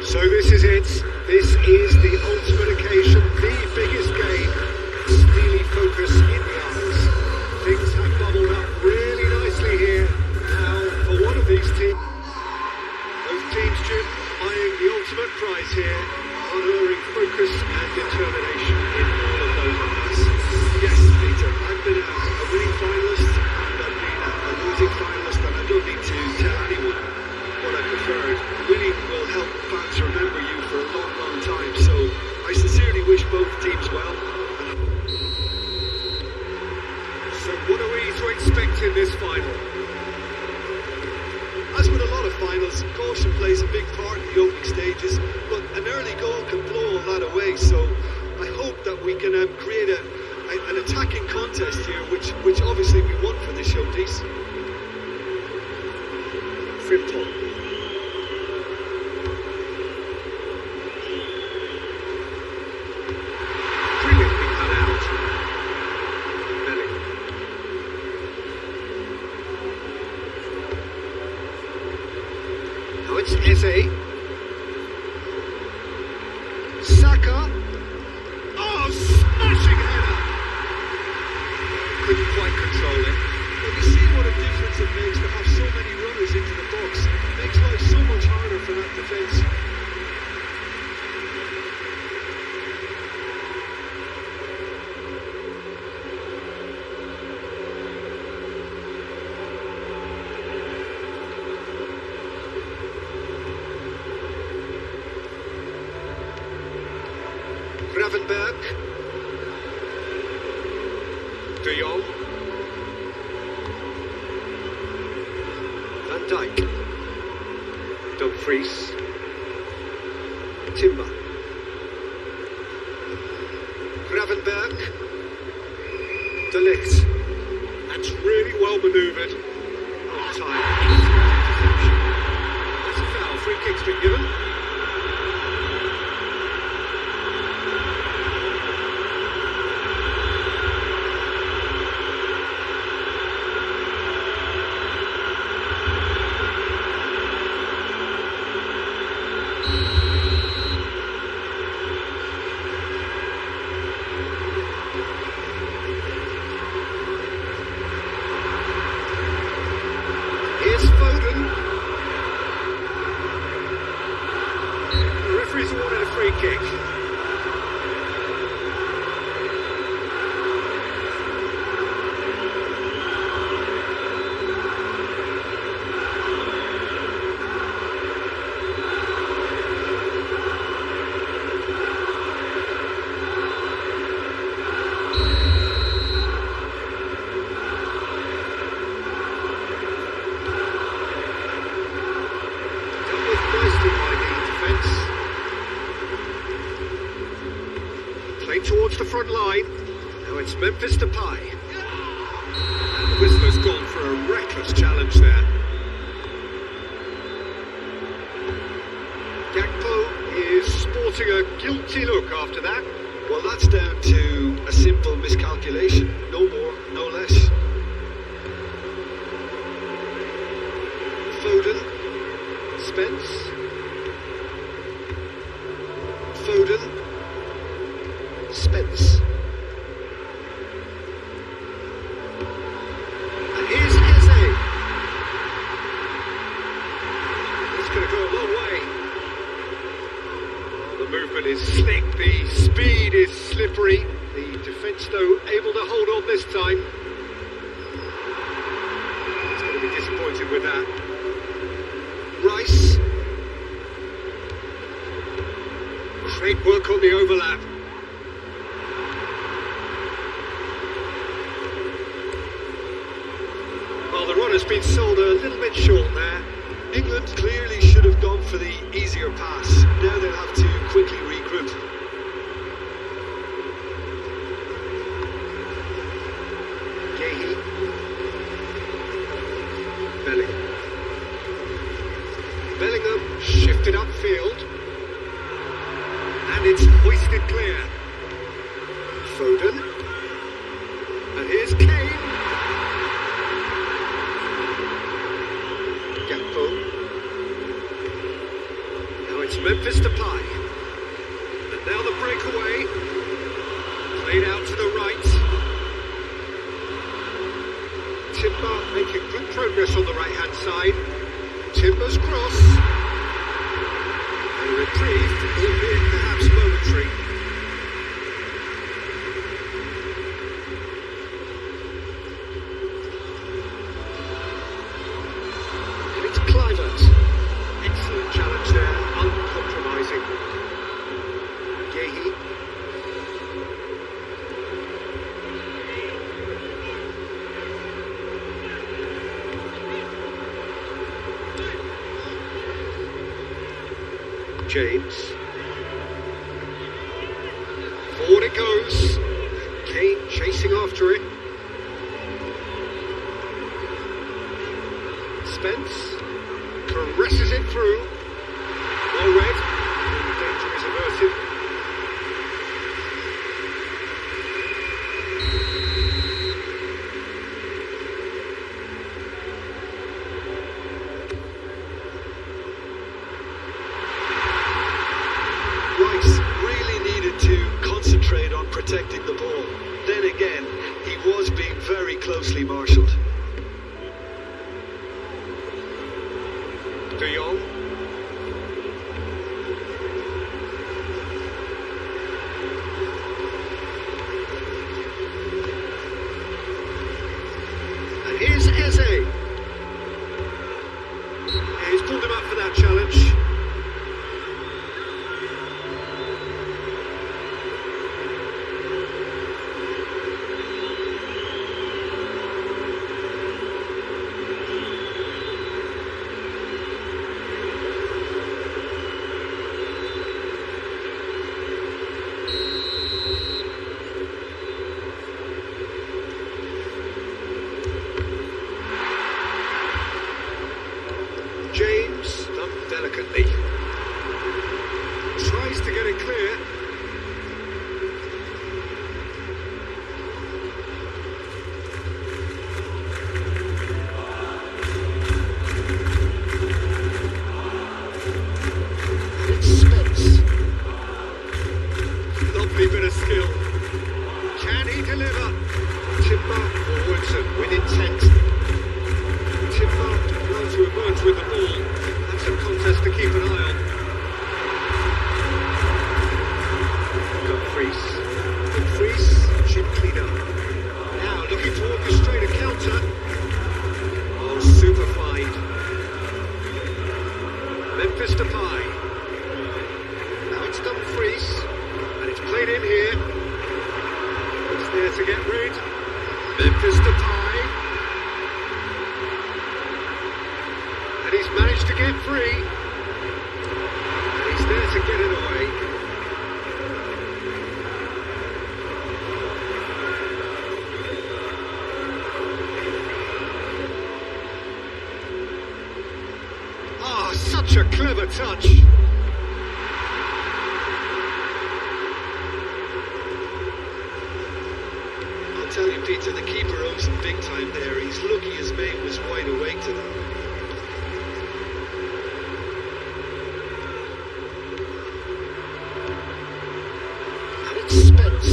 So this is it. This is the ultimate occasion, the biggest game. Steely focus in the eyes. Things have bubbled up really nicely here. Now, for one of these teams, both teams, Jim, eyeing the ultimate prize here, honouring focus and determination in all of those eyes. Yes, Peter, I've been a winning finalist and I've been a losing finalist, and I don't need to tell anyone what I preferred. Winning will help fans remember you for a long, long time, so I sincerely wish both teams well. So what are we to expect in this final? As with a lot of finals, caution plays a big part in the opening stages, but an early goal can blow all that away, so I hope that we can create an attacking contest here, which obviously we want for this showpiece. Frimpong. Brilliantly cut out. Bellingham. Now it's Eze. Saka. Oh, smashing header. Couldn't quite control it. But you see what a difference it makes to have so many runners into the box. It makes life so much harder for that defence. Gravenberg, De Jong, Van Dijk, Dumfries, Timber, Gravenberg, De Ligt. That's really well manoeuvred. On time. That's a foul. Free kick's been given. Here's Foden. The referee's awarded a free kick. Towards the front line. Now it's Memphis Depay. And the whistler's gone for a reckless challenge there. Gakpo is sporting a guilty look after that. Well, that's down to a simple miscalculation. No more, no less. Foden. Spence. Foden. Spence. And here's Eze. It's going to go a long way. Oh, the movement is slick, the speed is slippery. The defence, though, able to hold on this time. It's going to be disappointed with that. Rice. Great work on the overlap. Well, the run has been sold a little bit short there. England clearly should have gone for the easier pass. Now they'll have to quickly regroup. Gahey. Bellingham. Bellingham shifted upfield. And it's hoisted clear. Foden. And here's Kane. It's Memphis Depay. And now the breakaway. Played out to the right. Timber making good progress on the right-hand side. Timber's cross. A reprieve, albeit perhaps momentary. And it's Clivert. Excellent challenge there, uncompromising. Yehi. James. Forward it goes. Kane chasing after it. Spence caresses it through. Well read. Danger is averted. Protecting the ball. Then again, he was being very closely marshalled. De Jong. And here's Eze. He's pulled him up for that challenge. James, done delicately. Tries to get it clear. And it's Spence. Lovely bit of skill. Can he deliver? Timber forwards and with intent. Timber well to emerge with the ball. That's a contest to keep an eye on. Dumfries should clean up. Now looking to orchestrate a counter. Oh, super fine. Memphis Depay. Now it's Dumfries. And it's played in here. It's there to get rid. Memphis Depay. And he's managed to get free. And he's there to get it away. Ah, such a clever touch. I'll tell you, Peter, the keeper owes him big time there. He's lucky his mate was wide awake to that. Spence.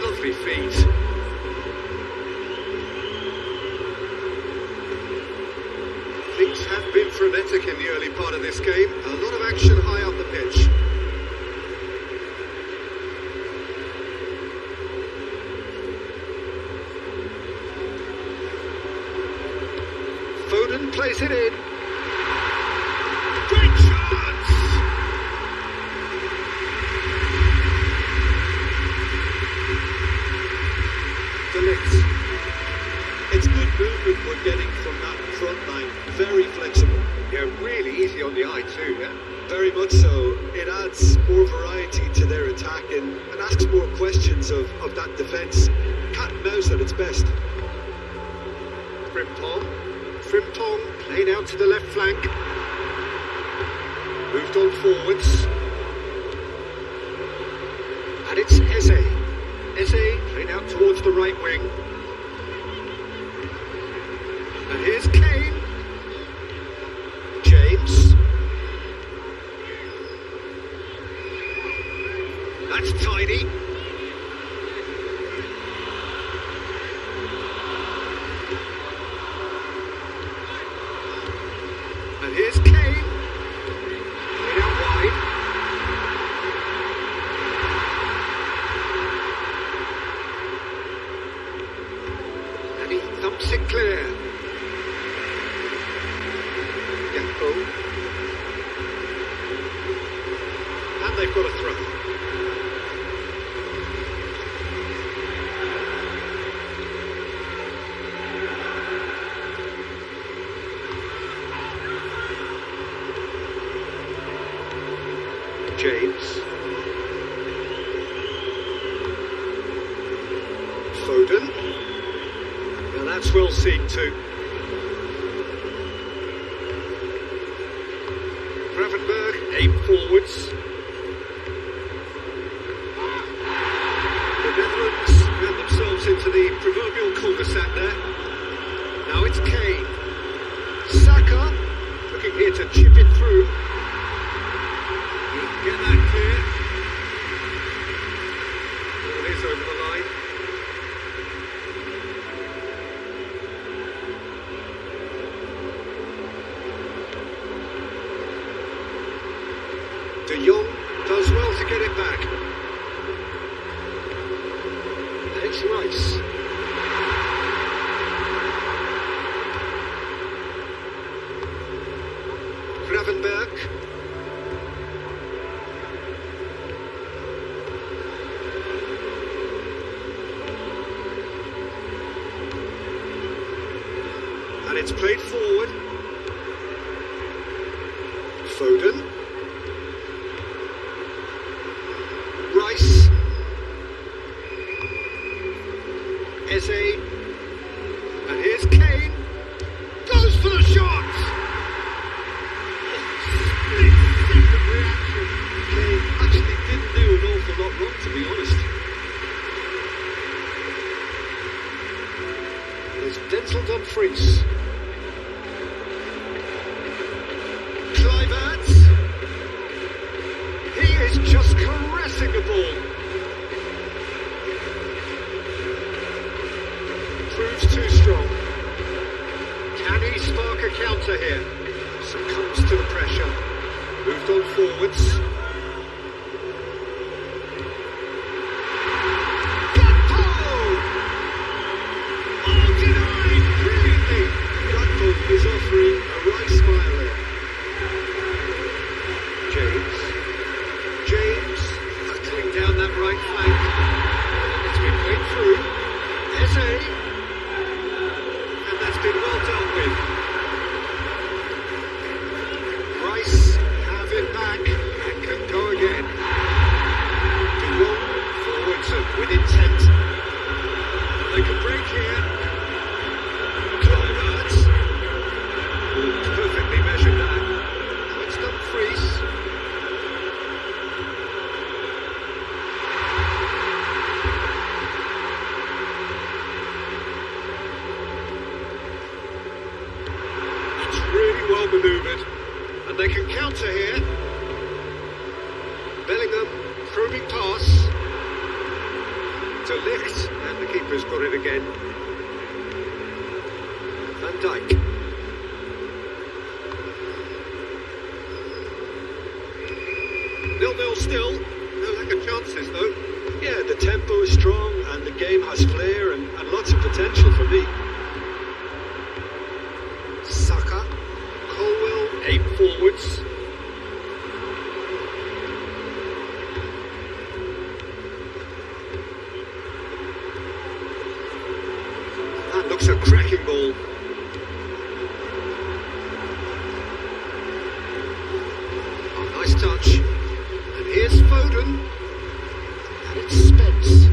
Lovely feet. Things have been frenetic in the early part of this game. A lot of action high up the pitch. Foden plays it in. Great chance! It's good movement we're getting from that front line. Very flexible. Yeah, really easy on the eye too, yeah? Very much so. It adds more variety to their attack and asks more questions of that defence. Cat and mouse at its best. Frimpong played out to the left flank. Moved on forwards. And it's Eze. Eze played out towards the right wing. And here's Kane. James. That's tidy. And here's Kane. Played out wide. And he thumps it clear. Gakpo. And they've got a throw. James. Foden. Now that's well seen too. Gravenberg aim forwards. The Netherlands ran themselves into the proverbial cul-de-sac there. Now it's Kane. Saka looking here to chip it through. Get that clear. Ball is over the line. De Jong does well to get it back. It's Rice. Gravenberg. And it's played forward. Foden. Rice. Eze. And here's Kane. Goes for the shot! Split-second reaction. Kane actually didn't do an awful lot wrong, to be honest. There's Denzel Dumfries. He is just caressing the ball. Proves too strong. Can he spark a counter here? Succumbs to the pressure. Moved on forwards. Oh, denied brilliantly. Gakpo is offering a right smile there. James hustling down that right flank. It's been played through. Eze. And that's been well dealt with. Rice have it back and can go again. De Jong forwards with intent. They can break here. Kluivert. Perfectly measured that. Now it's Dumfries. Well manoeuvred, and they can counter here. Bellingham, probing pass to Ligt, and the keeper's got it again. Van Dijk. 0-0 still, no lack of chances though. Yeah, the tempo is strong and the game has flair and lots of potential for me. Saka. Aim forwards. That looks a cracking ball. Oh, nice touch. And here's Foden. And it's Spence.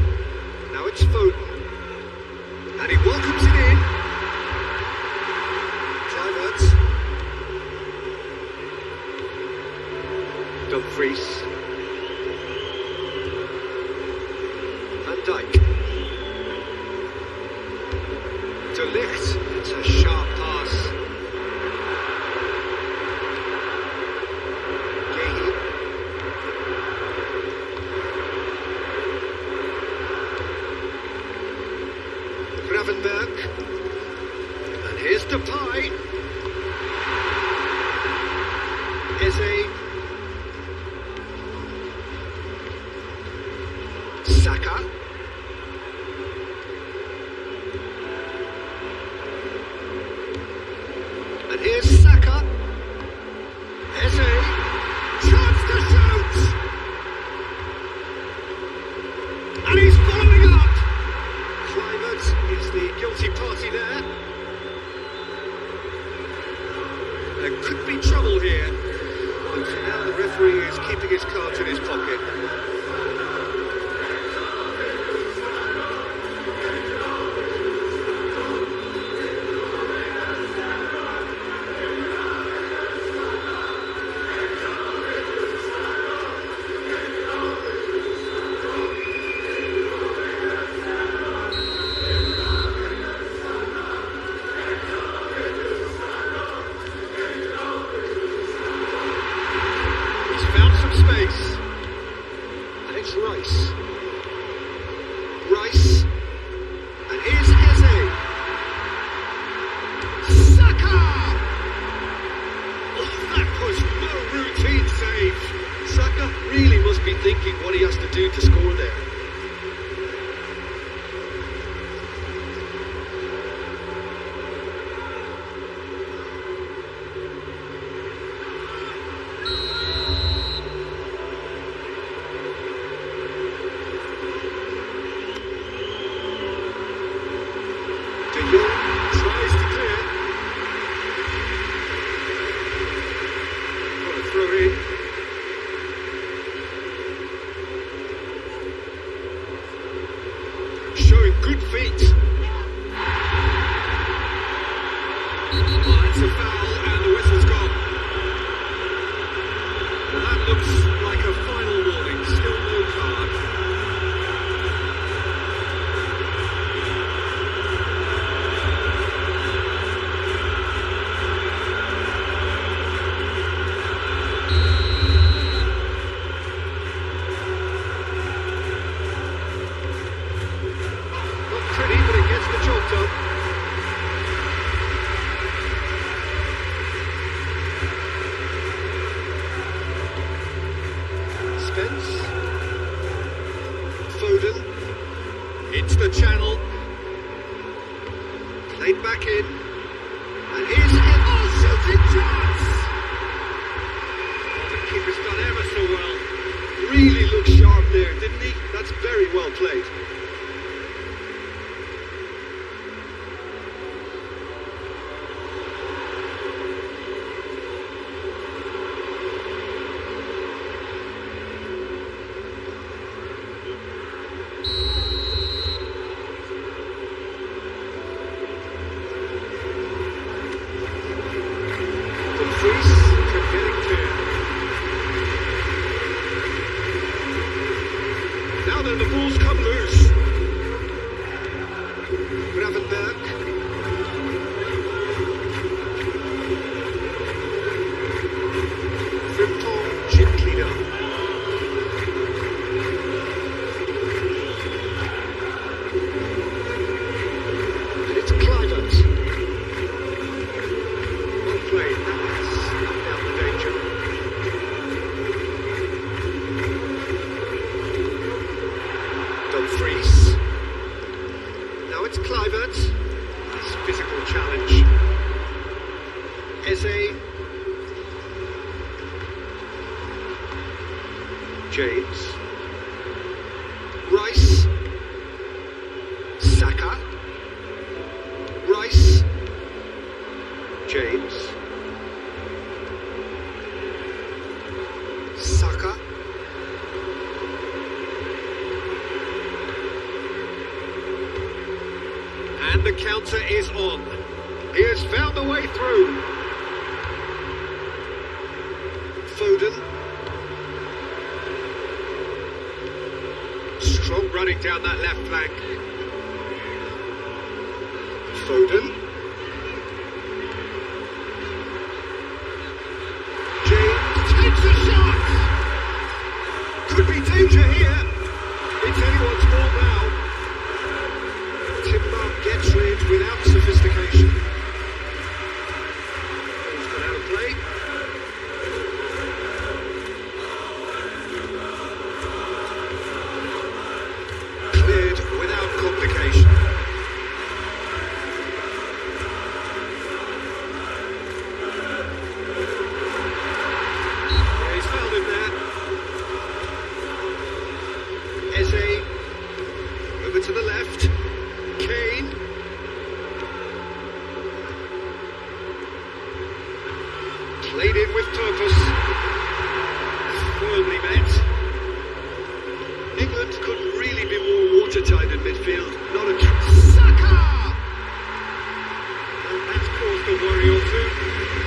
Now it's Foden. And he welcomes it in. Kluivert. Dumfries. Van Dijk. To Ligt. It's a sharp pass. There could be trouble here. But now the referee is keeping his cards in his pocket. Space. And it's Rice. Rice. And here's Eze. Saka! Oh, that was no routine save. Saka really must be thinking what he has to do to score there. Tries to clear. Got to throw in. Showing good feet. Oh, it's a foul and the whistle's gone. Well, that looks like a final warning. Still no card. Pretty, but it gets the job done. Spence. Foden. Into the channel. Played back in. And here's it. Oh, shooting chance! Oh, the keeper's done ever so well. Really looked sharp there, didn't he? That's very well played. Now then, the ball's come loose. Gravenberg. Frimpong gently down. And it's Kluivert. Well played. That has snuffed out the danger. Dumfries. Now it's Kluivert. His physical challenge. Eze. James. Rice. Saka. Rice. James. Saka. And the counter is on. He has found a way through. Foden. Strong running down that left flank. Foden. James takes a shot. Could be danger here. It's anyone's ball now. Timber gets rid without sophistication. Ball's gone out of play. Cleared without complication. Yeah, he's fouled him there. Played in with purpose. Firmly met. England couldn't really be more watertight in midfield. Not a Saka! And that's caused a worry or two.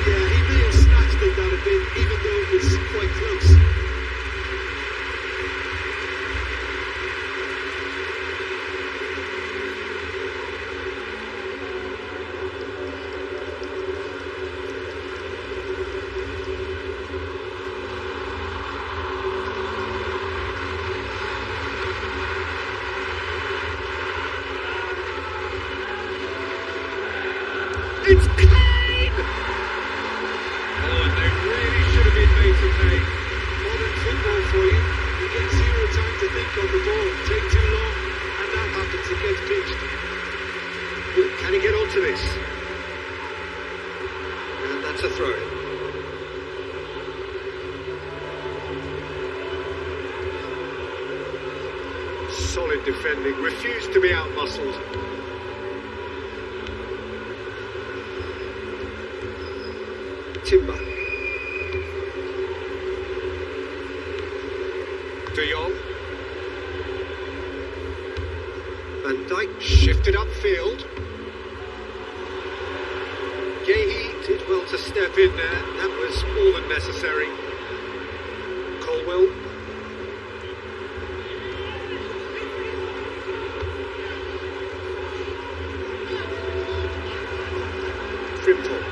Yeah, he may have snatched at that a bit, even though it was quite close. It's Kane! Oh, and they really should have been made to pay. Modern football for you. You get zero time to think on the ball. Take too long, and that happens. It gets pitched. Well, can he get onto this? And that's a throw. Solid defending, refused to be out-muscled. Timber. De Jong. Van Dijk shifted upfield. Guéhi did well to step in there. That was more than necessary. Colwell. Frimpong.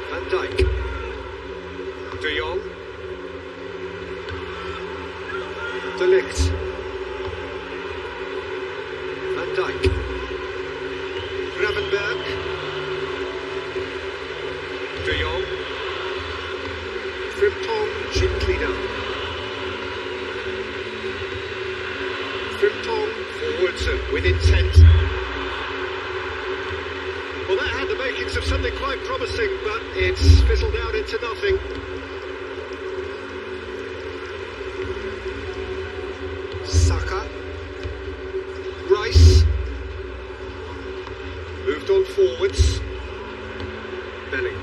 Van Dijk. De Jong. De Ligt. Van Dijk. Gravenberg. De Jong. Frimpong gently down. Frimpong forwards and with intent. Well, that had the makings of something quite promising, but it's fizzled out into nothing. Saka. Rice. Moved on forwards. Belling.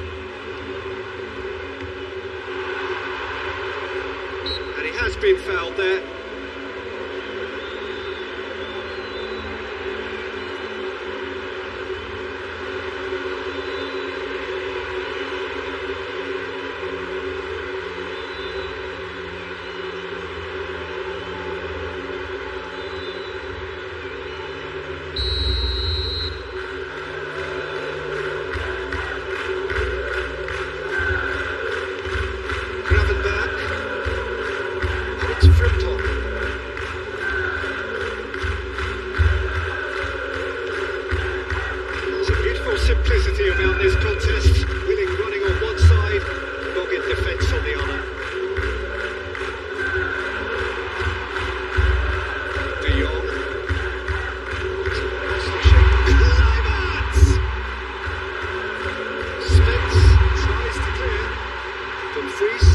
And he has been fouled there. Simplicity about this contest, winning running on one side, dogged defence on the other. De Jong. Climax! Spence tries to clear. Dumfries.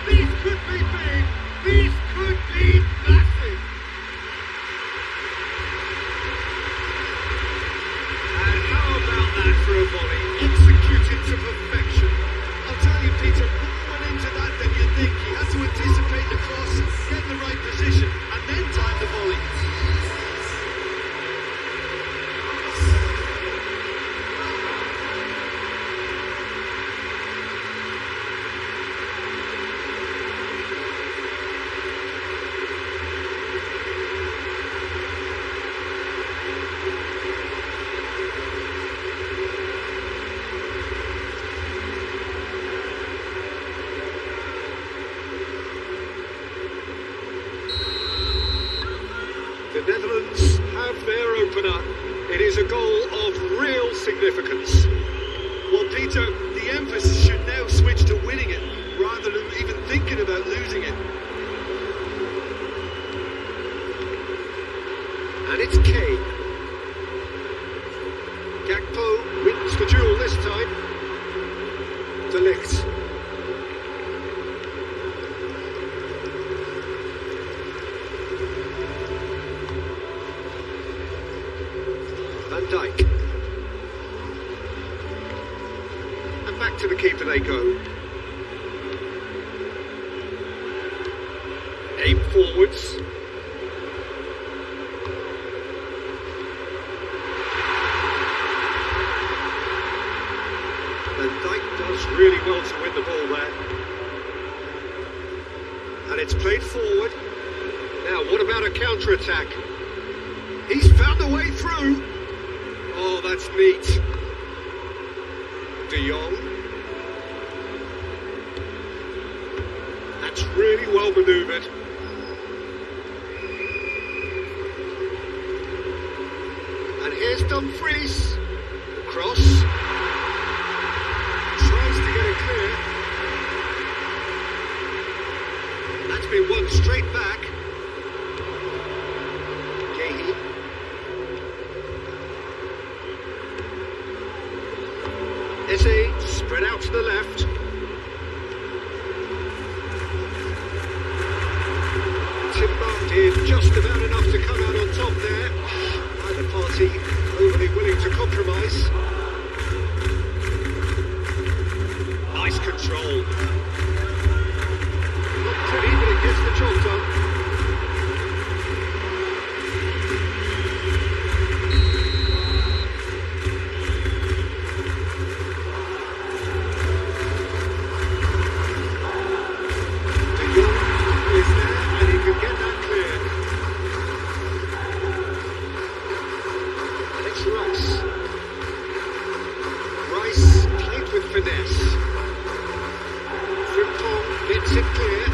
These could be big. These could be massive. That for a volley, executed to perfection. I'll tell you, Peter, more went into that than you'd think. He had to anticipate the cross, get in the right position, and then time the volley. The Netherlands have their opener. It is a goal of real significance. Well, Peter, the emphasis should now switch to winning it, rather than even thinking about losing it. And it's Kane. Gakpo wins the duel this time. De Ligt. Dijk. And back to the keeper they go. Aim forwards. And Dijk does really well to win the ball there. And it's played forward. Now, what about a counter-attack? He's found a way through. Oh, that's neat. De Jong. That's really well manoeuvred. And here's Dumfries. Cross. Tries to get it clear. That's been won straight back. Gehi. Eze spread out to the left. Timber did just about enough to come out on top there. Neither party overly willing to compromise. Nice control. Not pretty, but it gets the job done. Finesse. Frimpong gets it clear.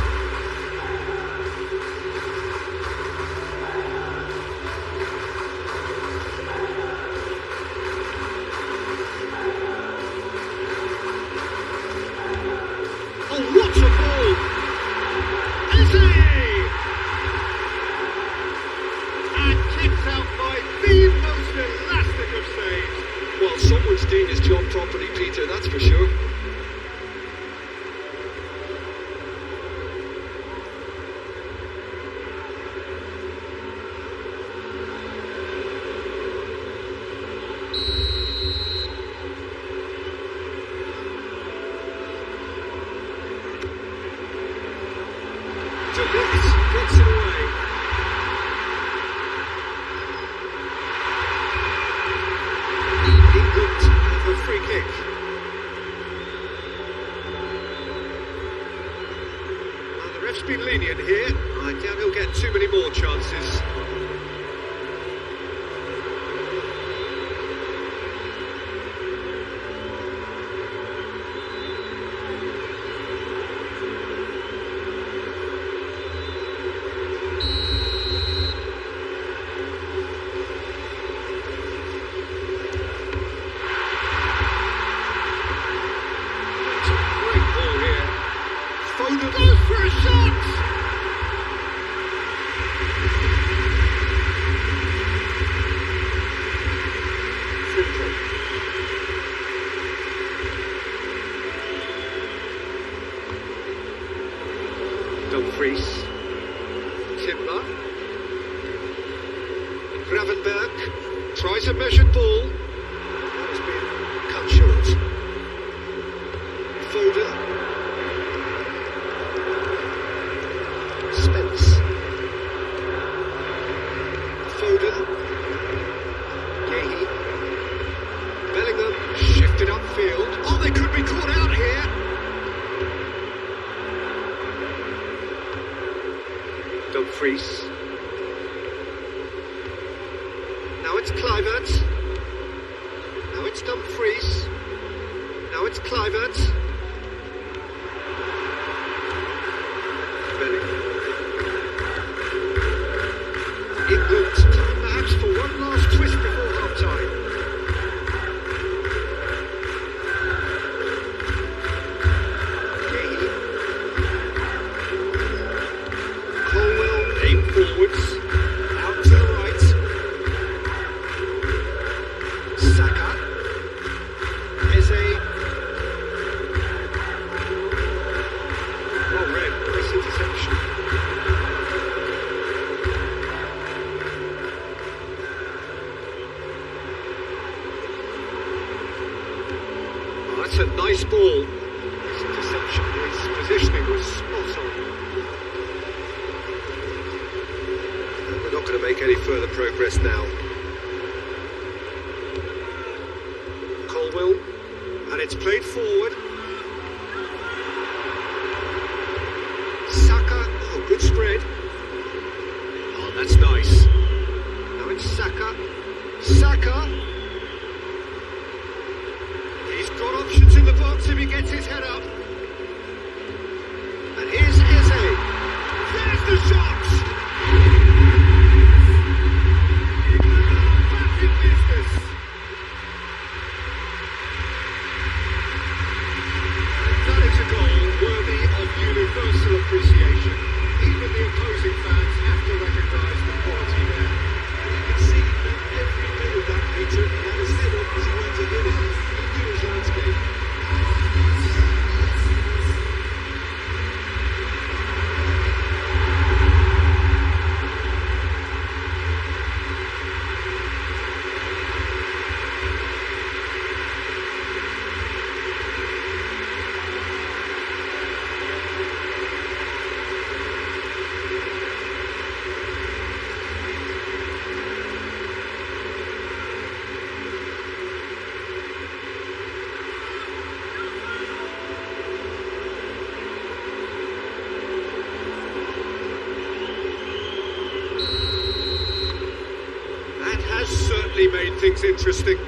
Oh, what a ball! Eze! And kicked out by the most elastic of saves. Well, someone's doing his job properly, Peter, that's for sure. Delete gets it away. England have a free kick. And the ref's been lenient here. I doubt he'll get too many more chances. Goes for a shot! Frimpong. Dumfries. Timber. Gravenberg tries a measured ball. That has been cut short. Foden. Spence. Foden. Gehi. Bellingham shifted upfield. Oh, they could be caught out here. Dumfries. Now it's Kluivert. Now it's Dumfries. Now it's Kluivert. Bellingham. England time perhaps for one last twist before half-time. Gehi. Colwell aim forwards. Out to the right. Saka. Eze. this ball. His interception, his positioning was spot on. And we're not going to make any further progress now. Colwell, and it's played forward. Saka, oh, good spread. Oh, that's nice. Now it's Saka. Saka. He's got options in the box if he gets his head up. And here's Eze. There's the shot! Back in business. And that is a goal worthy of universal appreciation. Even the opposing fans have to recognise the quality there. You can see every bit of that, Peter. He had his head up as he went to hit it. He knew his landscape. Certainly made things interesting.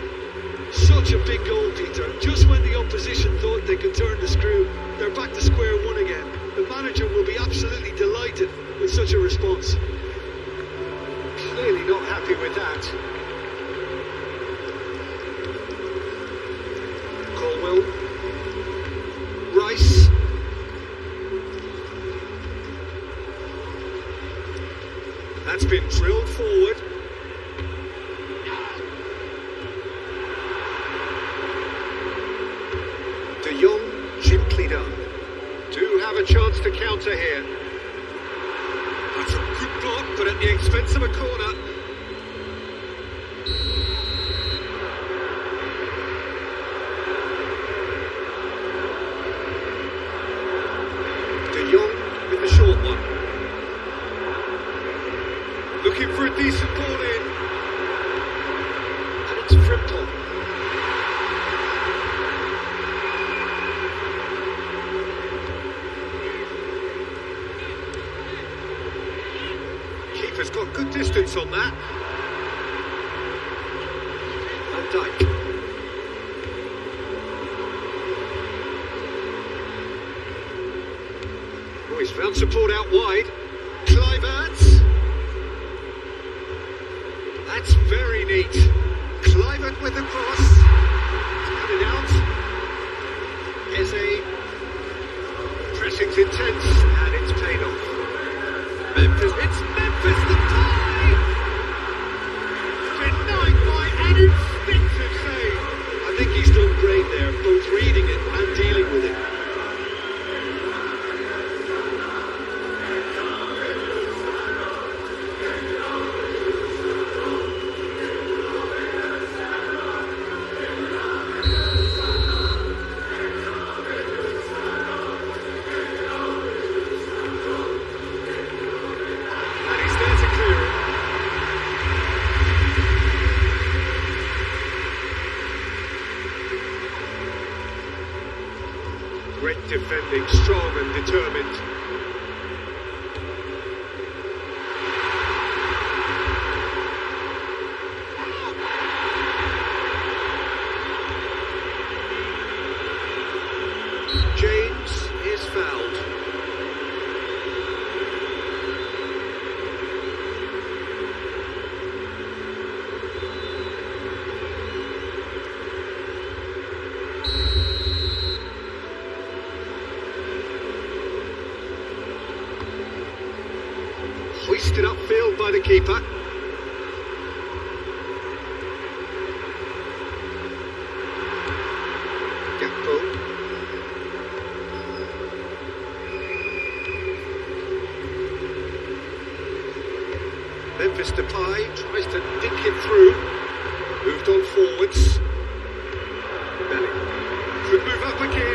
Such a big goal, Peter. Just when the opposition thought they could turn the screw, they're back to square one again. The manager will be absolutely delighted with such a response. Clearly not happy with that. Colwell. Rice. That's been drilled forward. De Jong, gently done. Do have a chance to counter here. That's a good block, but at the expense of a corner. De Jong with the short one. Looking for a decent ball in. And it's Frimpong. Keeper's got good distance on that. Van Dijk. Oh, he's found support out wide. Kluivert. That's very neat. Kluivert with the cross. Cut it out. Eze. Pressing's intense and it's paid off. Memphis, it's Memphis the tie! Denied by an instinctive save. I think he's done great there, both reading it and dealing with it. Great defending, strong and determined. James is fouled. Hoisted upfield by the keeper. Gakpo. Memphis Depay tries to dink it through. Moved on forwards. Belly. Could move up again.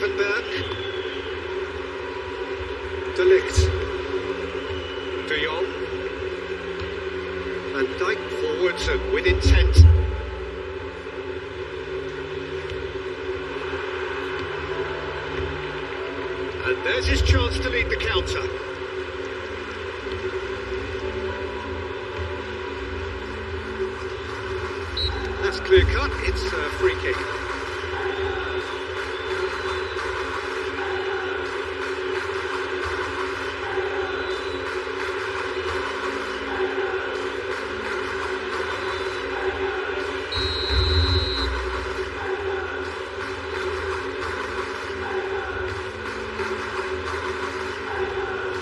Gravenberg. De Ligt. De Jong. Van Dijk forwards and with intent. And there's his chance to lead the counter. That's clear cut, it's a free kick.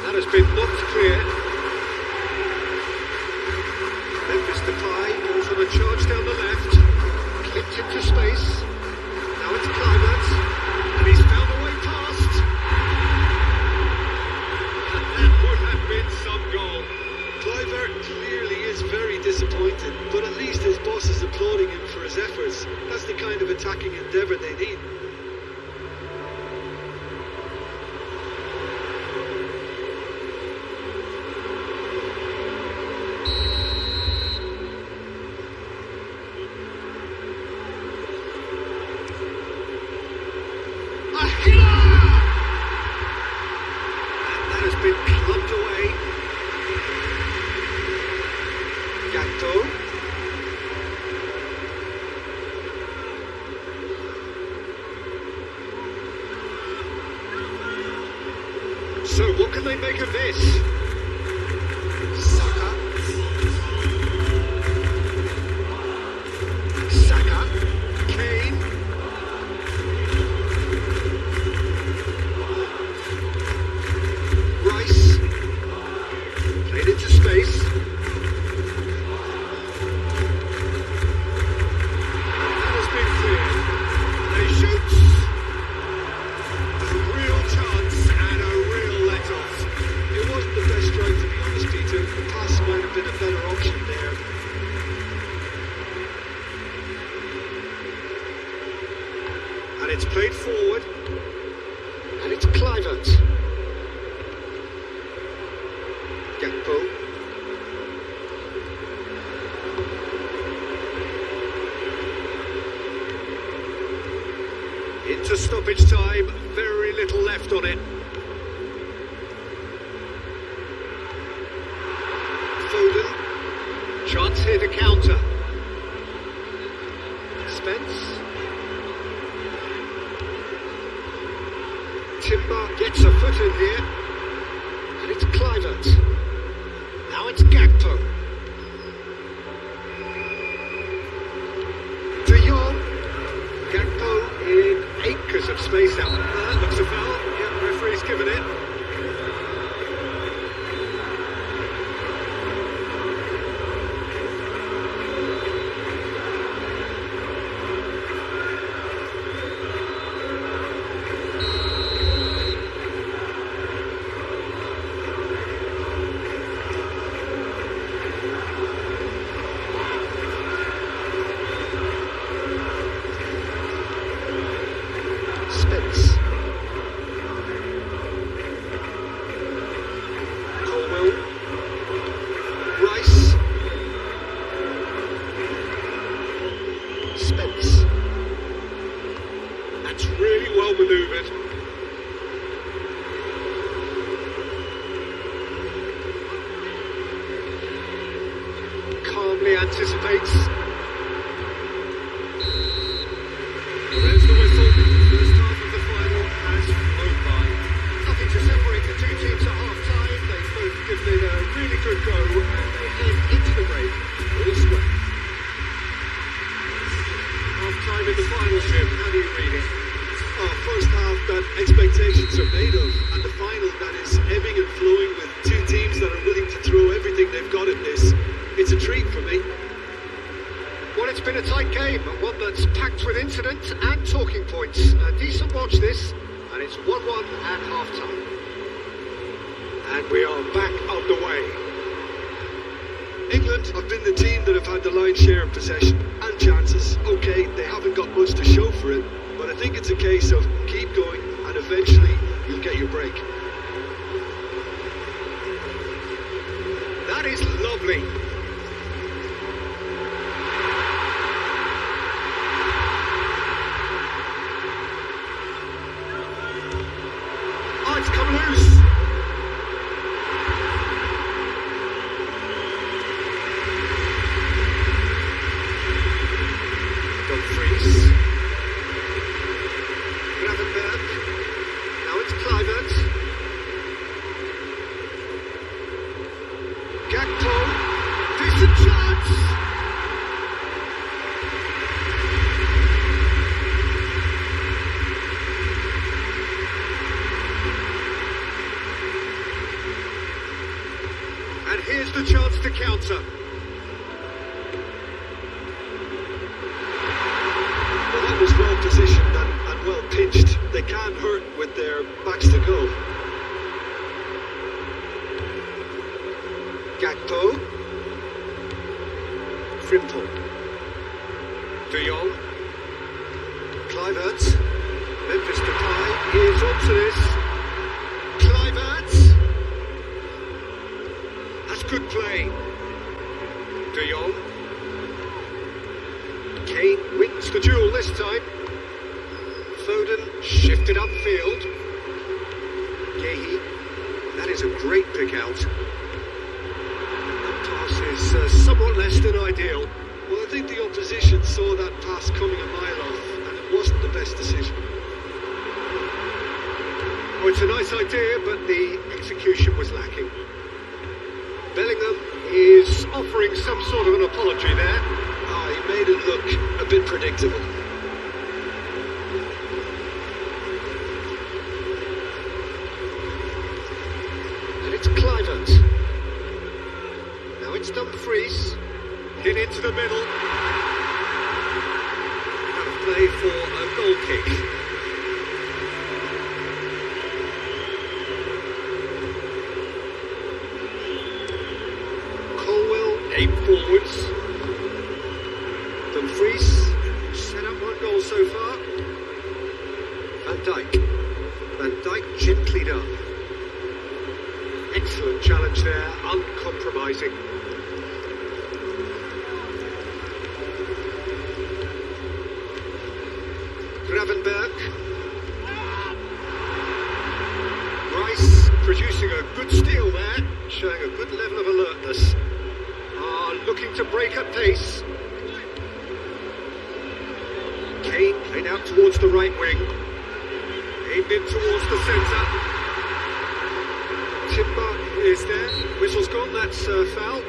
That has been knocked clear. Memphis Depay goes on a charge down the left, clipped into space. Now it's Kluivert, and he's found a way past. And that would have been some goal. Kluivert clearly is very disappointed, but at least his boss is applauding him for his efforts. That's the kind of attacking endeavour they need. Been clubbed away. Gatto. So what can they make of this? Saka. Saka. Kane. Played into space. That has been cleared. They shoot. A real chance and a real let-off. It wasn't the best strike, to be honest, Peter. The pass might have been a better option there. And it's played forward. And it's Kluivert. Gakpo. Into stoppage time, very little left on it. Foden. Chance here to counter. Spence. Timber gets a foot in here. And it's Kluivert. Now it's Gakpo. De Jong. Gakpo in acres of space out there. Looks a foul. Yeah, referee's given it. Spence. Colwell. Rice. Spence. That's really well manoeuvred. Calmly anticipates. There's the whistle. First half of the final has flown by. Nothing to separate the two teams at half-time. They've both given it a really good go and they head into the break all square. Half-time in the final, Jim. How do you read it? First half that expectations are made of, and the final that is ebbing and flowing with two teams that are willing to throw everything they've got in this. It's a treat for me. Well, it's been a tight game, but one that's packed with incident and talking points. A decent watch this, and it's 1-1 at half-time. And we are back underway. England have been the team that have had the lion's share of possession and chances. Okay, they haven't got much to show for it, but I think it's a case of keep going and eventually you'll get your break. That is lovely. Oh, it's come loose. Dumfries. Gravenberg. Now it's Kluivert. Gakpo. Decent chance. And here's the chance to counter. Well, that was well positioned and well pitched. They can't hurt with their backs to go. Gakpo. Frimpong. De Jong. Kluivert. Memphis Depay is onto this. Kluivert. That's good play. De Jong. Kane wins the duel this time. Foden shifted upfield. Gehi. That is a great pick out. That pass is somewhat less than ideal. Well, I think the opposition saw that pass coming a mile off and it wasn't the best decision. Oh, it's a nice idea, but the execution was lacking. Bellingham is offering some sort of an apology there. He made it look a bit predictable. And it's Kluivert. Now it's Dumfries. Hit into the middle. Out of play for a goal kick. Colwell aimed forwards. Dumfries set up one goal so far. Van Dijk. Van Dijk gently done. Excellent challenge there, uncompromising. Gravenberg. Rice producing a good steal there, showing a good level of alertness. Looking to break at pace. Kane played out towards the right wing. Aimed in towards the centre. Timber is there. Whistle's gone, that's foul.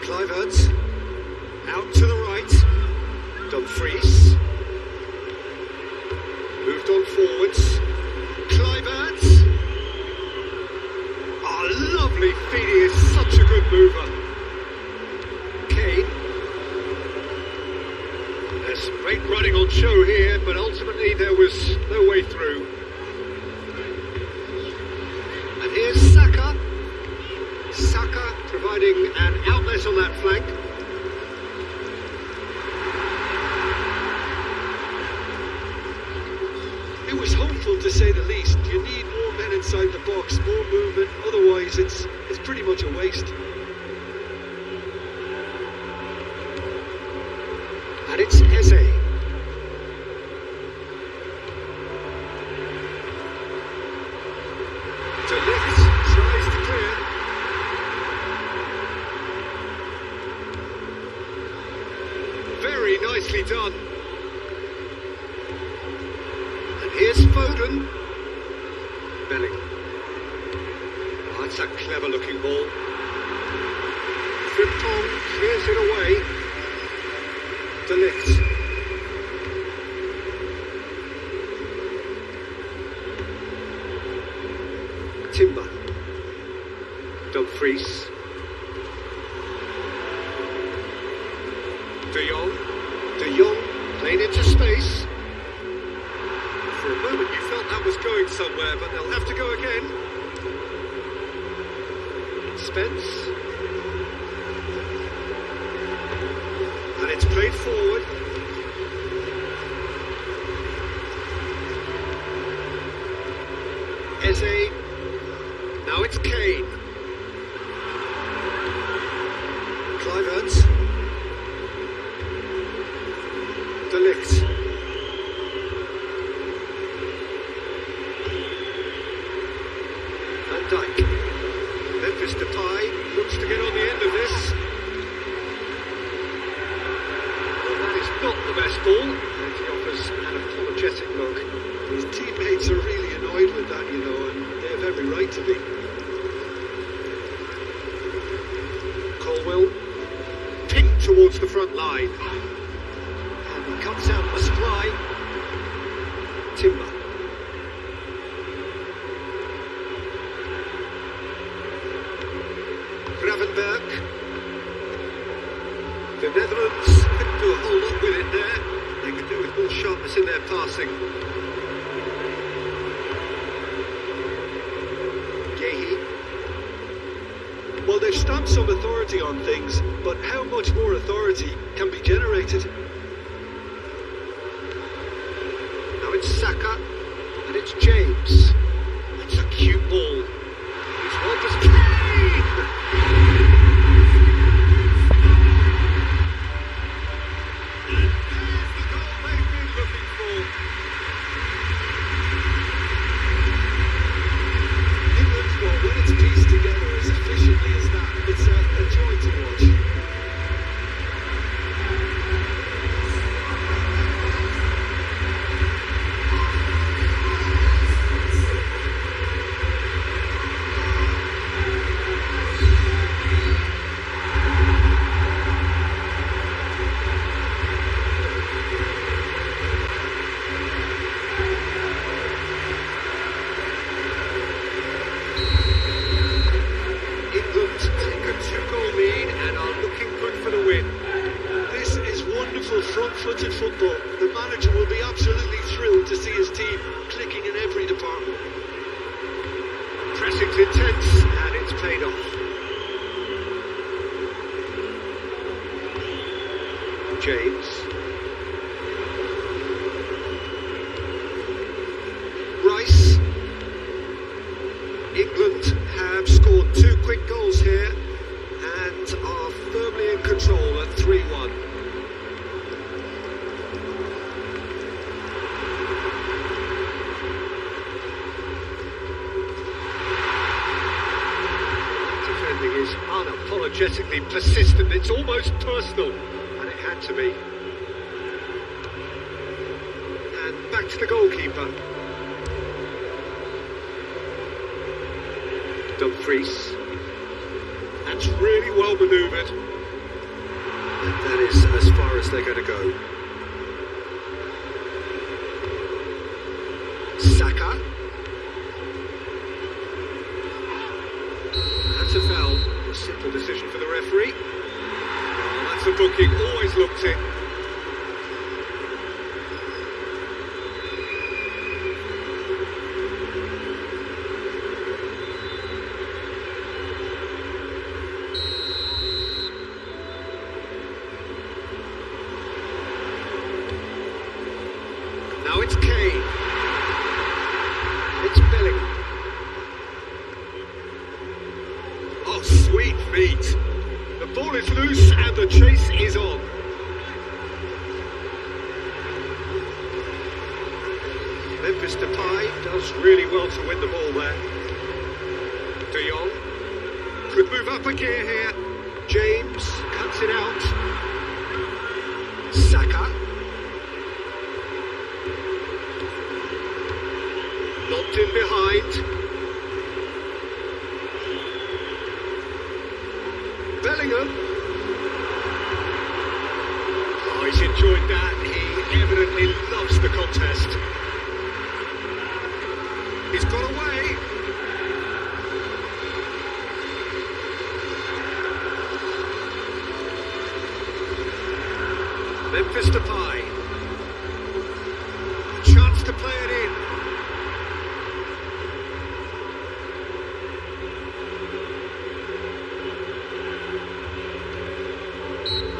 Kluivert, out to the right, Dumfries, moved on forwards, Kluivert, lovely feed, he is such a good mover, Kane, there's great running on show here, but ultimately there was no way through, and here's Saka provides providing an outlet on that flank. It was hopeful to say the least. You need more men inside the box, more movement, otherwise it's pretty much a waste. And it's Eze. De Ligt tries to clear. Very nicely done. And here's Foden. Bellingham. Oh, that's a clever looking ball. Frimpong clears it away. De Ligt. Timber. Dumfries. De Jong. De Jong played into space. For a moment you felt that was going somewhere, but they'll have to go again. Spence. And it's played forward. Eze. Now it's Kane. Kluivert. De Ligt. Van Dijk. Memphis Depay looks to get on the end of this. Well, that is not the best ball. And he offers an apologetic look. His teammates are really annoyed with that, you know, and they have every right to be. Colwill. Pinked towards the front line. And he cuts out the supply. Timber. Gravenberg. The Netherlands couldn't do a whole lot with it there. They could do with more sharpness in their passing. Gehi. Well, they've stamped some authority on things, but how much more authority can be generated? Now it's Saka. And it's James. That's a cute ball. He's well displayed. Front-footed football. The manager will be absolutely thrilled to see his team clicking in every department. Pressing's intense and it's paid off. James. Rice. England have scored 2 quick goals here and are firmly in control at 3-1. Is unapologetically persistent. It's almost personal, and it had to be. And back to the goalkeeper. Dumfries. That's really well manoeuvred. And that is as far as they're going to go. Saka. That's a foul. A simple decision for the referee. Oh, that's a booking. Always looked it. It's Kane. It's Bellingham. Oh, sweet feet. The ball is loose and the chase is on. Memphis Depay does really well to win the ball there. De Jong could move up a gear here. James cuts it out. Saka. Locked in behind. Bellingham. Oh, he's enjoyed that. He evidently loves the contest. He's got away. Memphis Depay. A chance to play it in.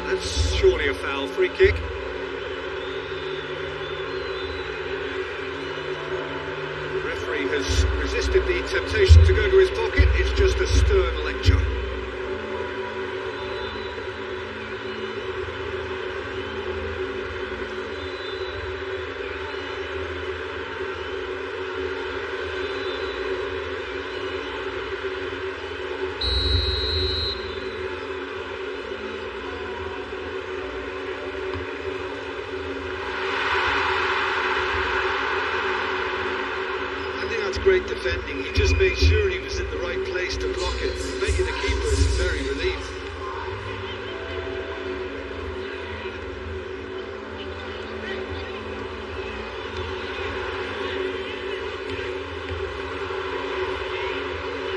That's surely a foul. Free kick. The referee has resisted the temptation to go to his pocket. It's just a stern lecture. Great defending, he just made sure he was in the right place to block it, making the keeper very relieved.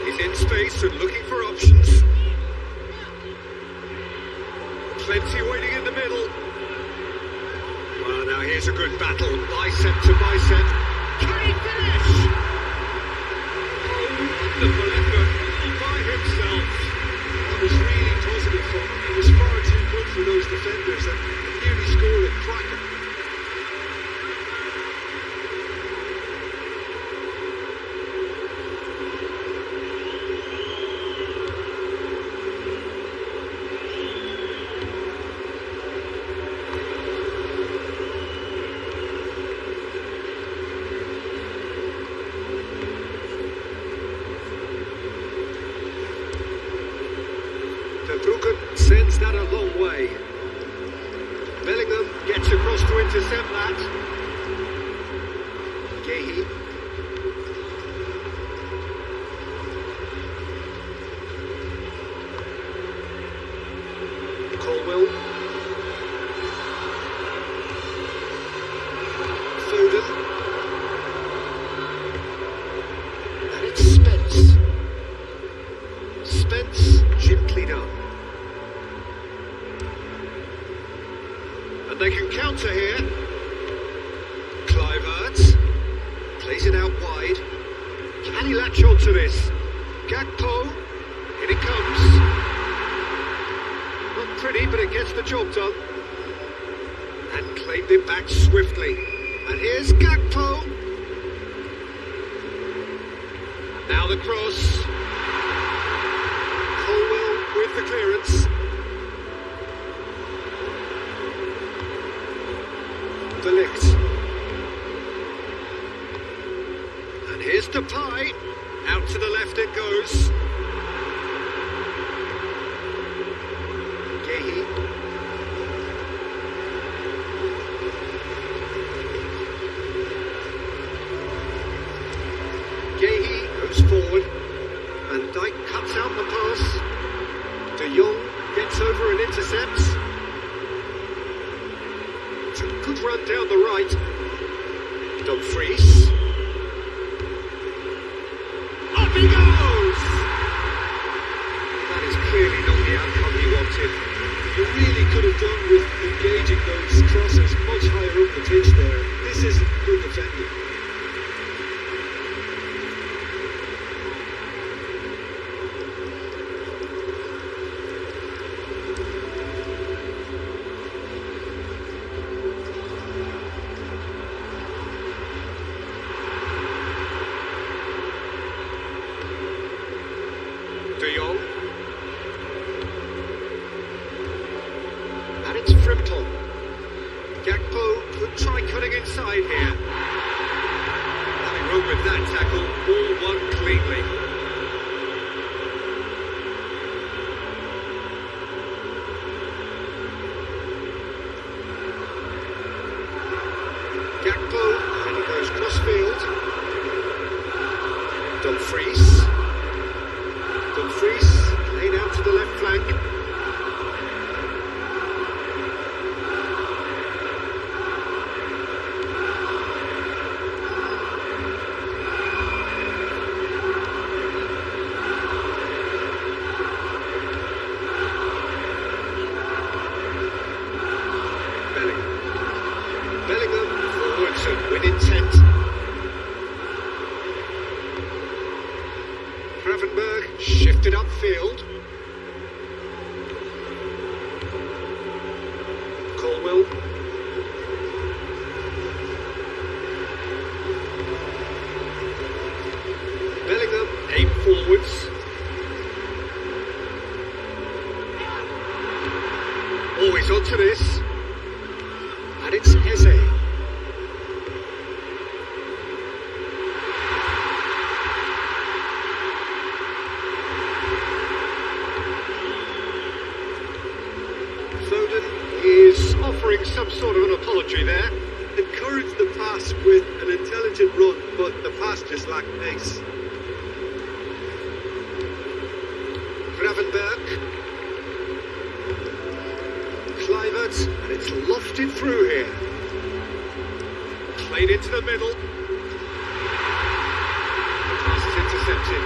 He's in space and looking for options. Plenty waiting in the middle. Well, now here's a good battle, bicep to bicep. Can he finish? Wonderful effort all by himself. That was really positive from him. He was far too good for those defenders and nearly scored a cracker. Sends that a long way. Bellingham gets across to intercept that. Gehi. Colwell. Foden. And it's Spence. Spence gently done. And they can counter here. Kluivert plays it out wide. Can he latch on to this? Gakpo, in it comes. Not pretty, but it gets the job done. And claimed it back swiftly. And here's Gakpo. Now the cross. Colwell with the clearance. And here's Depay. Out to the left it goes. Gehi. Gehi goes forward. Van Dijk cuts out the pass. De Jong gets over and intercepts. It's a good run down the right. Dumfries. Up he goes! That is clearly not the outcome he wanted. You really could have done with engaging those crosses much higher up the pitch there. This isn't good defending. side here. Nothing wrong with that tackle. Ball won cleanly. Gakpo, and he goes cross-field. Dumfries, laid out to the left flank. Bellingham forwards and with intent. Gravenberg shifted upfield. Colwell. Bellingham aimed forwards. Oh, he's onto this. And it's Eze. Foden is offering some sort of an apology there. Encouraged the pass with an intelligent run, but the pass just lacked pace. Gravenberg. Kluivert, and it's lofted through here. Played into the middle. The pass is intercepted.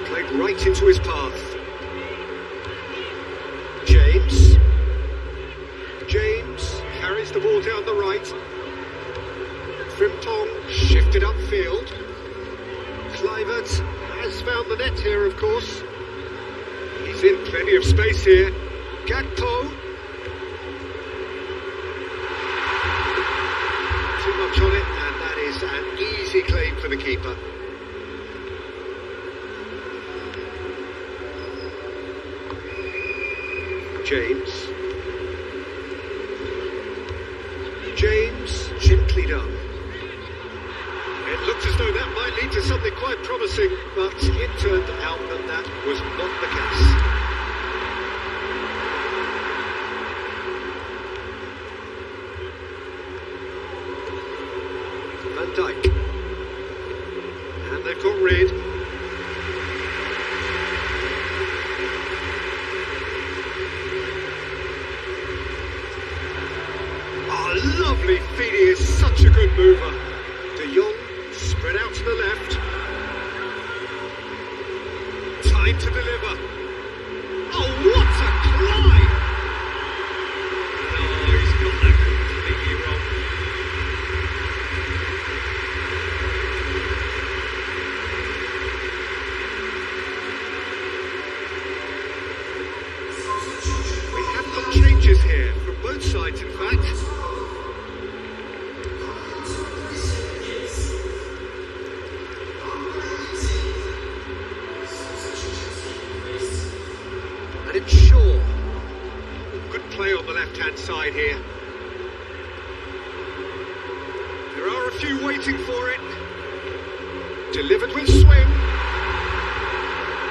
Played right into his path. James carries the ball down the right. Frimpong shifted upfield. Kluivert has found the net here, of course. He's in plenty of space here. Gakpo. Too much on it, and that is an easy claim for the keeper. James, gently done. It looked as though that might lead to something quite promising, but it turned out that that was not the case. Van Dijk. And they've got red. Oh, lovely feed. He is such a good mover. De Jong spread out to the left. Time to deliver. Oh, what a climb! Oh, he's got that completely wrong. We have got changes here from both sides, in fact. And it's Shaw. Good play on the left-hand side here. There are a few waiting for it. Delivered with swing.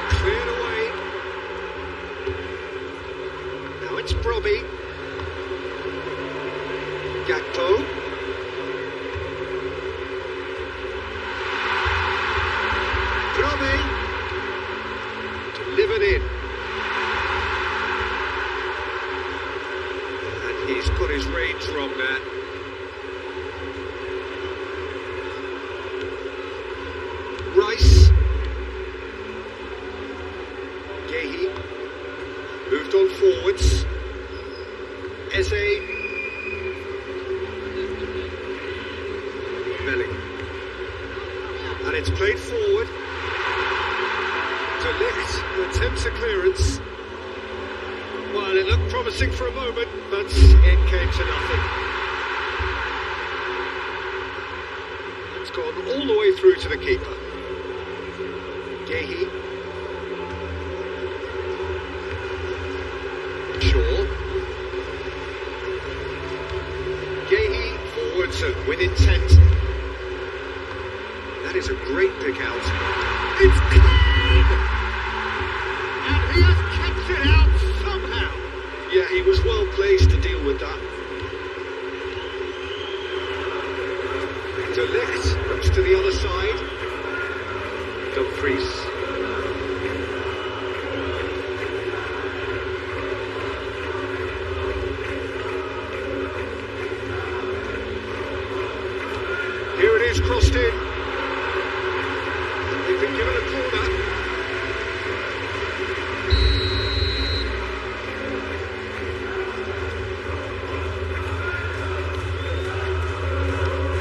Cleared away. Now it's Brobby. Gakpo. Brobby. Delivered in. He's got his range wrong there. Rice. Gehi. Moved on forwards. Eze. Bellingham. And it's played forward. De Ligt attempts a clearance. Well, it looked promising for a moment, but it came to nothing. It's gone all the way through to the keeper. Gehi. Shaw. Johnson with intent. That is a great pick out. It's Kane! And he has kept it out somehow. Yeah, he was well placed to deal with that. De Ligt looks to the other side. Dumfries. Here it is, crossed in. They've been given a corner.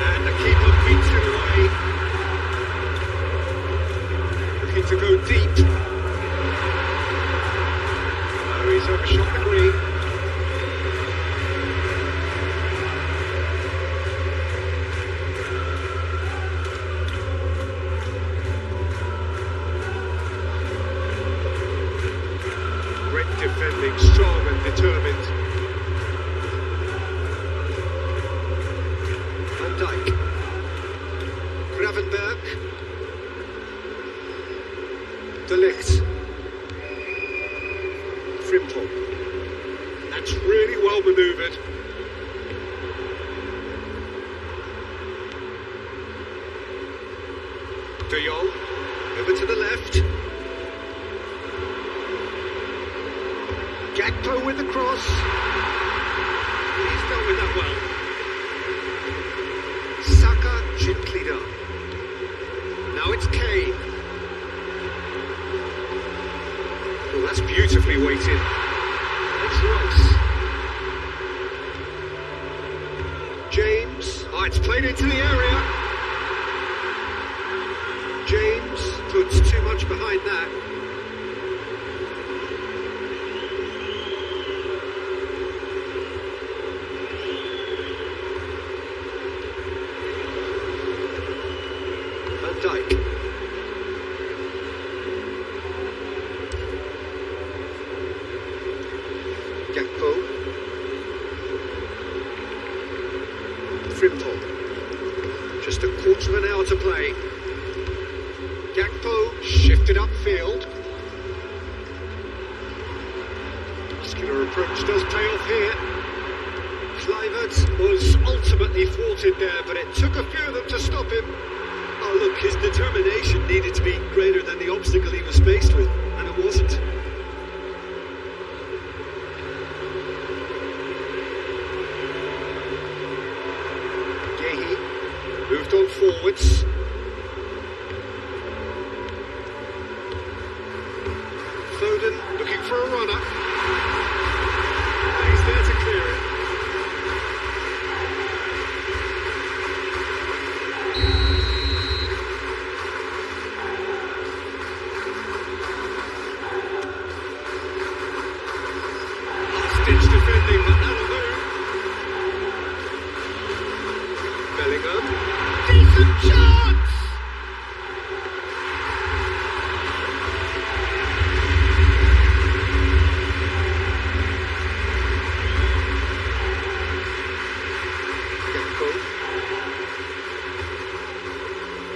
And the keeper beats it away. Looking to go deep. Oh, he's overshot the green. Great defending, strong and determined. Van Dijk. Gravenberg. De Ligt. Frimpong. That's really well manoeuvred. De Jong. Over to the left. Gakpo with the cross. He's dealt with that well. Saka gently done. Now it's Kane. Oh, that's beautifully weighted. It's Ross. James. Oh, it's played into the area. James puts too much behind that. Van Dijk. Gakpo. Frimpong. Just a quarter of an hour to play. Gakpo shifted upfield. Muscular approach does pay off here. Kluivert was ultimately thwarted there, but it took a few of them to stop him. Oh, look, his determination needed to be greater than the obstacle he was faced with, and it wasn't. Gehi moved on forwards. Foden looking for a runner. And he's there to clear it. Last-ditch defending, but that'll do. Bellingham. Decent chance!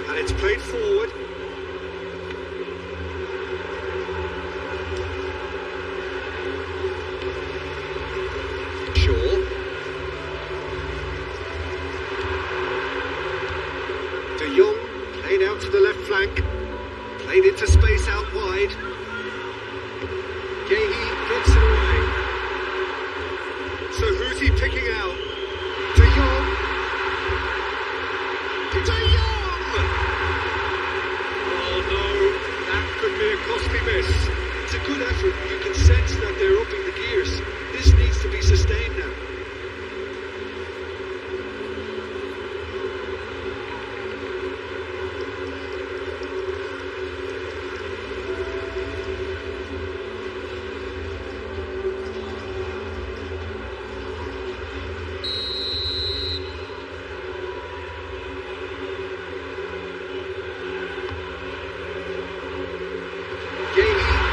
And it's played forward. Shaw. De Jong played out to the left flank. Played into space out wide. Gehi gets it away. So who's he picking out? De Jong. De Jong! Oh no, that could be a costly miss. It's a good effort. You can sense that they're upping the gears. This needs to be sustained now.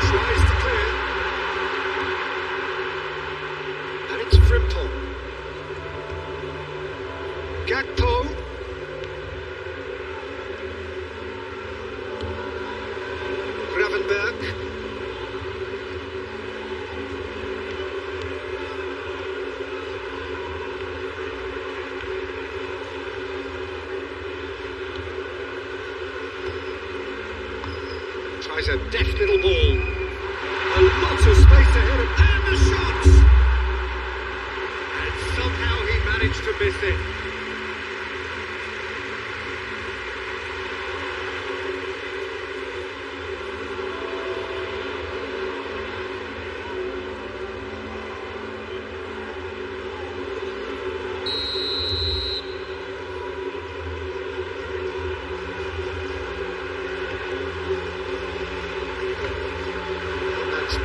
Tries to clear. And it's Frimpong. Gakpo tries a deft little ball. A lot of space ahead of him, and the shot! And somehow he managed to miss it.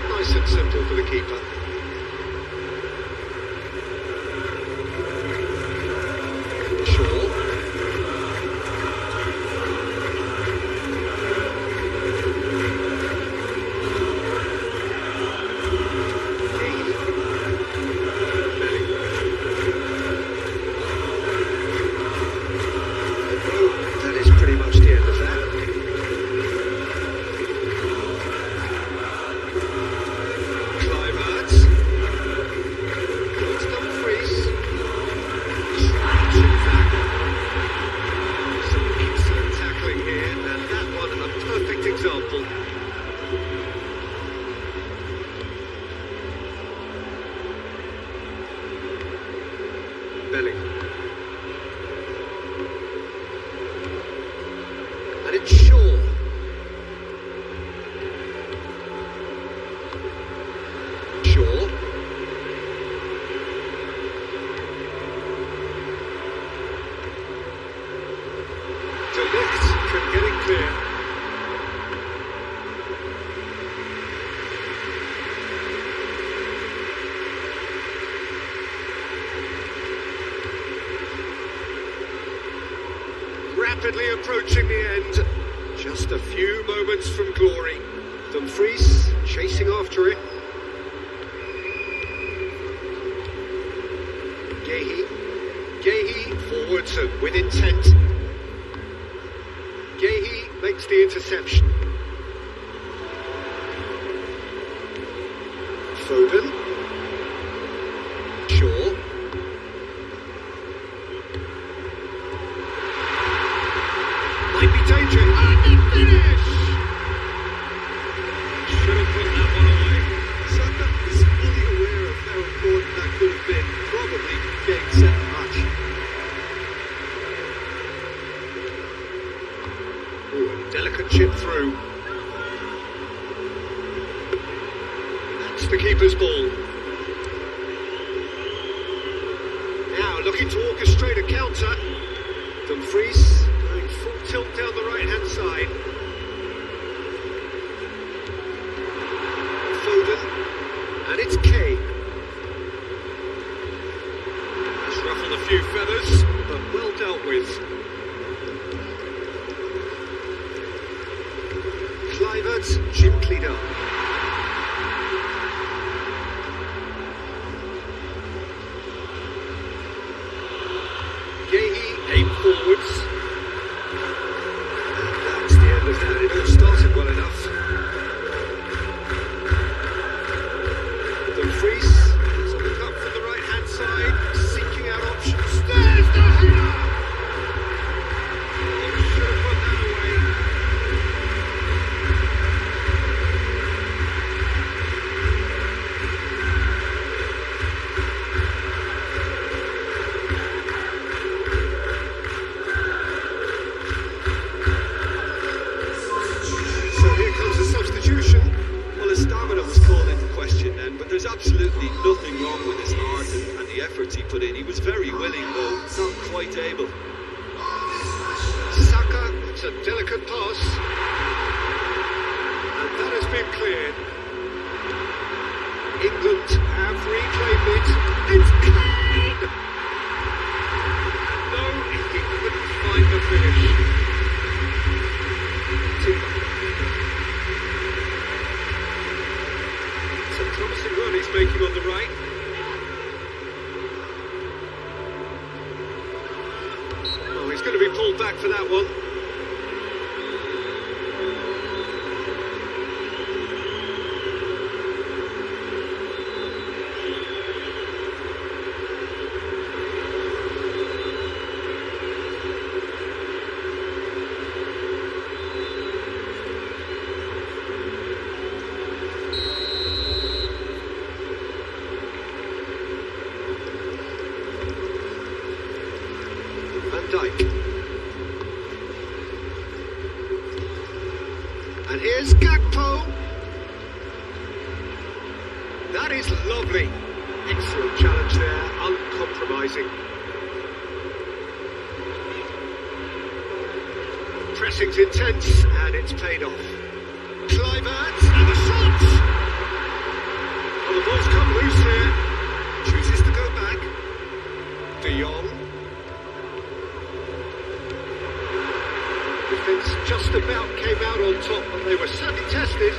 Nice and simple for the keeper. Shaw. That is pretty much the end of that. Example. Bellingham. And it's Shaw. Shaw. Delict can get it clear. Rapidly approaching the end, just a few moments from glory. Dumfries chasing after it. Gehi forwards and with intent. Gehi makes the interception. Foden. Shaw. Might be danger, and the finish! Should have put that one away. Saka is fully aware of how important that could have been. Probably game, set, and match. Ooh, a delicate chip through. That's the keeper's ball. Now looking to orchestrate a counter. Dumfries. Full tilt down the right-hand side. Foden. And it's Kane. He's ruffled a few feathers, but well dealt with. Kluivert gently done. Gehi aim forwards. It all started well enough. Dumfries is on the cut from the right-hand side, seeking out options. There's the header! He should have put that away. Well, his stamina was called into question then, but there's absolutely nothing wrong with his heart and the efforts he put in. He was very willing, though not quite able. Saka, it's a delicate pass. And that has been cleared. England have reclaimed it. It's Kane! And no, he couldn't find the finish. It's a promising run he's making on the right. Oh, he's going to be pulled back for that one. Dijk. And here's Gakpo. That is lovely. Excellent challenge there, uncompromising. Pressing's intense, and it's paid off. Kluivert, and the shot! Well, the ball's come loose here. Chooses to go back. De Jong. Defence just about came out on top, but they were certainly tested.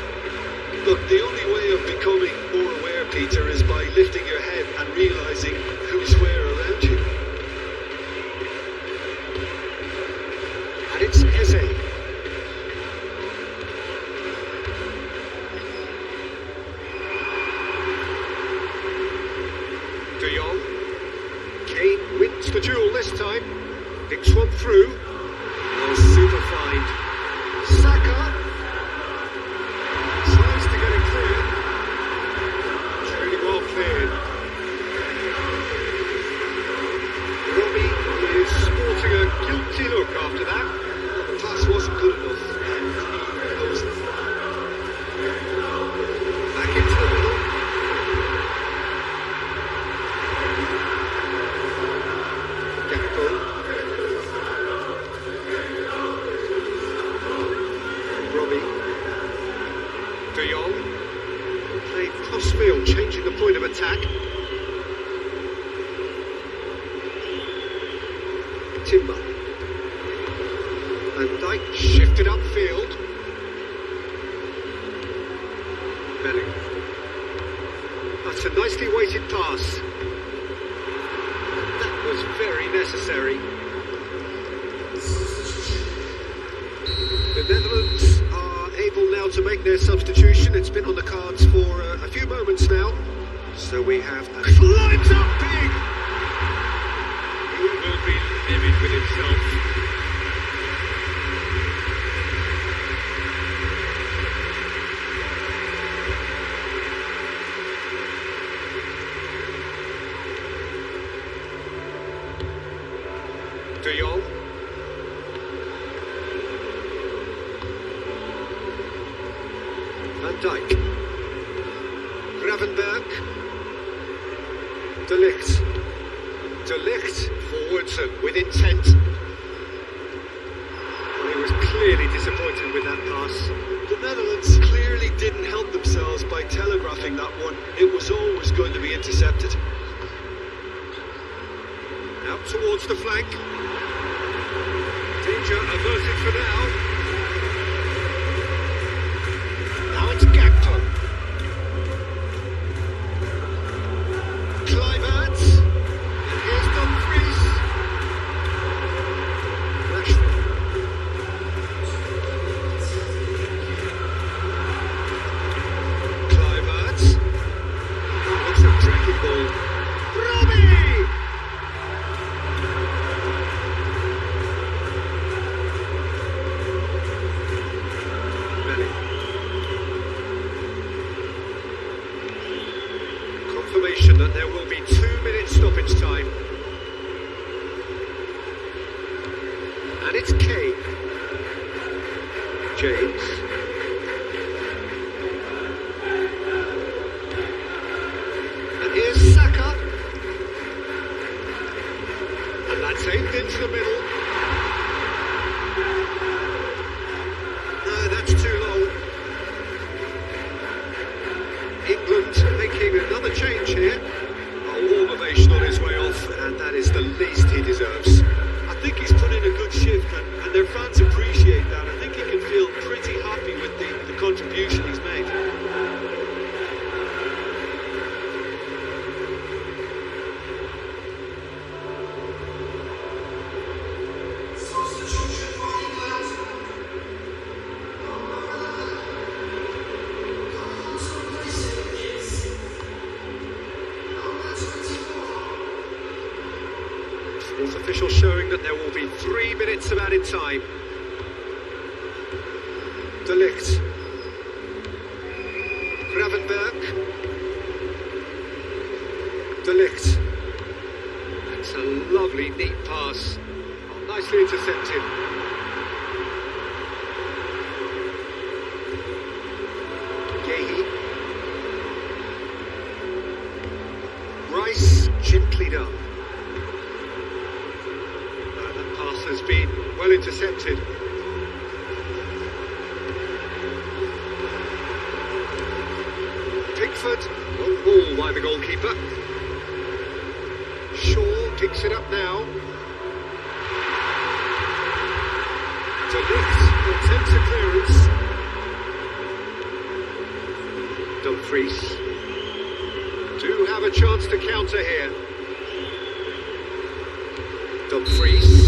Look, the only way of becoming more aware, Peter, is by lifting your head and realising who's where around you. And it's Eze. De Jong. Kane wins the duel this time. Nicks one through. Oh, super find. Saka. Tries to get it clear. It's really well cleared. Robbie is sporting a guilty look after that. The pass wasn't good enough, and he knows it. Back into the middle. Gakpo. Robbie. De Jong. Playing crossfield, changing the point of attack. Timber. Van Dijk shifted upfield. Belling. That's a nicely weighted pass. That was very necessary. The Netherlands are able now to make their substitution. It's been on the cards for a few moments now. So we have climbs up big. He will be livid with himself. De Jong. Van Dijk. Gravenberg. De Ligt. De Ligt forwards and with intent. He was clearly disappointed with that pass. The Netherlands clearly didn't help themselves by telegraphing that one. It was always going to be intercepted. Out towards the flank. Danger averted for now. Now it's Gakpo. Kluivert. And here's Dumfries. Rashford. Kluivert. What's a tracking ball? Robbie! Confirmation that there will be 2 minutes stoppage time. And it's Kane. James. And here's Saka. And that's aimed into the middle. No, that's too long. England making another change here. A warm ovation on his way off, and that is the least he deserves. I think he's put in a good shift, and their fans appreciate that. I think he can feel pretty happy with the contribution he's made. Sports officials showing that there will be 3 minutes of added time. De Ligt. Gravenberg. De Ligt. That's a lovely, neat pass. Oh, Nicely intercepted. Gehi. Rice, gently done. That pass has been well intercepted. Pickford, long ball by the goalkeeper. Shaw picks it up now. To Wicks, attempts a clearance. Dumfries do have a chance to counter here. Dumfries.